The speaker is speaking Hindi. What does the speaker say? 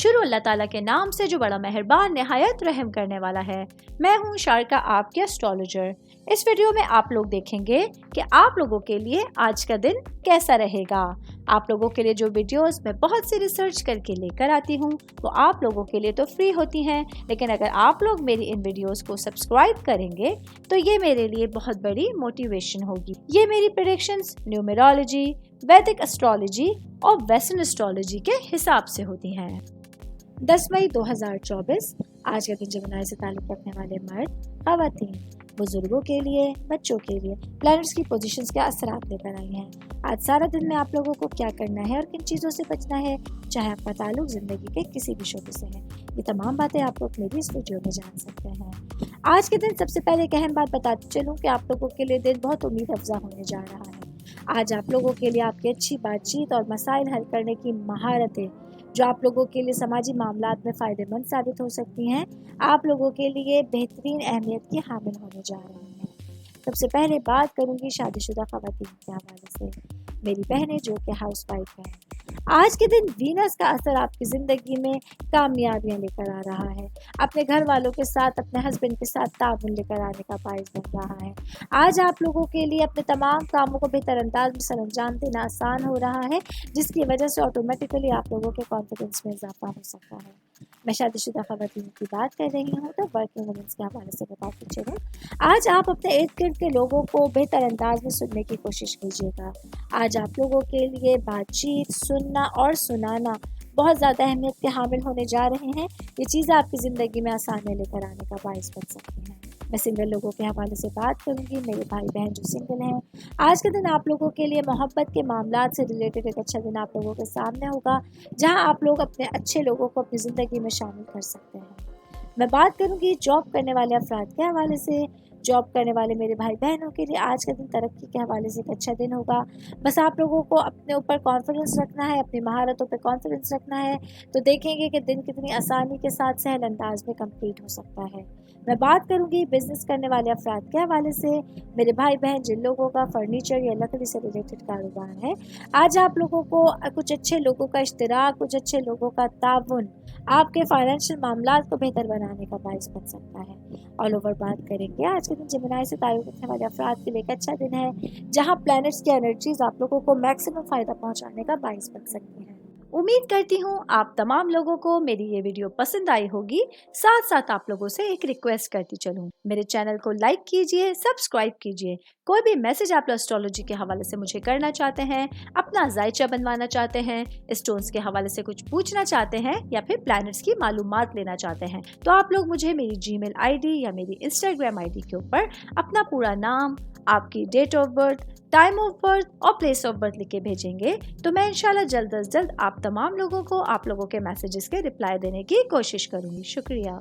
शुरू अल्लाह ताला के नाम से जो बड़ा मेहरबान निहायत रहम करने वाला है। मैं हूँ शारका, आपके एस्ट्रोलॉजर। इस वीडियो में आप लोग देखेंगे कि आप लोगों के लिए आज का दिन कैसा रहेगा। आप लोगों के लिए जो वीडियोस मैं बहुत सी रिसर्च करके लेकर आती हूँ वो आप लोगों के लिए तो फ्री होती हैं, लेकिन अगर आप लोग मेरी इन वीडियोस को सब्सक्राइब करेंगे तो ये मेरे लिए बहुत बड़ी मोटिवेशन होगी। ये मेरी प्रेडिक्शंस न्यूमेरोलॉजी, वैदिक एस्ट्रोलॉजी और वेस्टर्न एस्ट्रोलॉजी के हिसाब से होती हैं। 10 मई 2024 आज का दिन जमुना से ताल्लुक़ रखने वाले मर्द, ख़वातीन, बुजुर्गों के लिए, बच्चों के लिए प्लैनेट्स की पोजीशंस के असरात लेकर आई हैं। आज सारा दिन में आप लोगों को क्या करना है और किन चीज़ों से बचना है, चाहे आपका ताल्लुक ज़िंदगी के किसी भी शोबे से है, ये तमाम बातें आप लोग मेरी इस वीडियो में जान सकते हैं। आज के दिन सबसे पहले एक अहम बात बताती चलूँ कि आप लोगों के लिए दिन बहुत उम्मीद अफजा होने जा रहा है। आज आप लोगों के लिए आपकी अच्छी बातचीत और मसाइल हल करने की महारतें जो आप लोगों के लिए समाजी मामलात में फ़ायदेमंद साबित हो सकती हैं, आप लोगों के लिए बेहतरीन अहमियत की हामिल होने जा रही हैं। सबसे पहले बात करूंगी शादीशुदा ख़वातीन के हवाले से। मेरी बहनें जो कि हाउस वाइफ हैं, आज के दिन वीनस का असर आपकी ज़िंदगी में कामयाबियाँ लेकर आ रहा है। अपने घर वालों के साथ, अपने हस्बैंड के साथ ताउन लेकर आने का बाइस बन रहा है। आज आप लोगों के लिए अपने तमाम कामों को बेहतर अंदाज में सरअंजाम देना आसान हो रहा है, जिसकी वजह से ऑटोमेटिकली आप लोगों के कॉन्फिडेंस में इजाफा हो सकता है। मैं शादीशुदा ख़वातीन की बात कर रही हूँ तो वर्किंग वुमेन्स के हवाले से बताती चलूँ। आज आप अपने इर्द गिर्द के लोगों को बेहतर अंदाज में सुनने की कोशिश कीजिएगा। आज आप लोगों के लिए बातचीत, सुनना और सुनाना बहुत ज़्यादा अहमियत के हामिल होने जा रहे हैं। ये चीज़ें आपकी ज़िंदगी में आसानी लेकर आने का बाइस बन सकती हैं। मैं सिंगल लोगों के हवाले से बात करूंगी। मेरे भाई बहन जो सिंगल हैं, आज के दिन आप लोगों के लिए मोहब्बत के मामलात से रिलेटेड एक अच्छा दिन आप लोगों के सामने होगा, जहां आप लोग अपने अच्छे लोगों को अपनी ज़िंदगी में शामिल कर सकते हैं। मैं बात करूंगी जॉब करने वाले अफराद के हवाले से। जॉब करने वाले मेरे भाई बहनों के लिए आज का दिन तरक्की के हवाले से एक अच्छा दिन होगा। बस आप लोगों को अपने ऊपर कॉन्फिडेंस रखना है, अपनी महारतों पे कॉन्फिडेंस रखना है, तो देखेंगे कि दिन कितनी आसानी के साथ सहल अंदाज में कंप्लीट हो सकता है। मैं बात करूंगी बिजनेस करने वाले अफराद के हवाले से। मेरे भाई बहन जिन लोगों का फर्नीचर या लकड़ी से रिलेटेड कारोबार है, आज आप लोगों को कुछ अच्छे लोगों का इश्तिराक, कुछ अच्छे लोगों का ताउन आपके फाइनेंशियल मामलात को बेहतर बनाने का बाइस बन सकता है। ऑल ओवर बात करेंगे आज के दिन जमुना से ताल्लुक़ रखने वाले अफराद के लिए एक अच्छा दिन है, जहां प्लैनेट्स की एनर्जीज आप लोगों को मैक्सिमम फ़ायदा पहुंचाने का बाइस बन सकती हैं। उम्मीद करती हूँ आप तमाम लोगों को मेरी ये वीडियो पसंद आई होगी। साथ साथ आप लोगों से एक रिक्वेस्ट करती चलूँ, मेरे चैनल को लाइक कीजिए, सब्सक्राइब कीजिए। कोई भी मैसेज आप एस्ट्रोलॉजी के हवाले से मुझे करना चाहते हैं, अपना जायचा बनवाना चाहते हैं, स्टोन्स के हवाले से कुछ पूछना चाहते हैं या फिर प्लैनेट्स की मालूमात लेना चाहते हैं, तो आप लोग मुझे मेरी जीमेल आईडी या मेरी इंस्टाग्राम आईडी के ऊपर अपना पूरा नाम, आपकी date of birth, time of birth और प्लेस ऑफ बर्थ लिख के भेजेंगे, तो मैं इंशाल्लाह जल्द अज जल्द आप तमाम लोगों को आप लोगों के मैसेजेस के रिप्लाई देने की कोशिश करूंगी। शुक्रिया।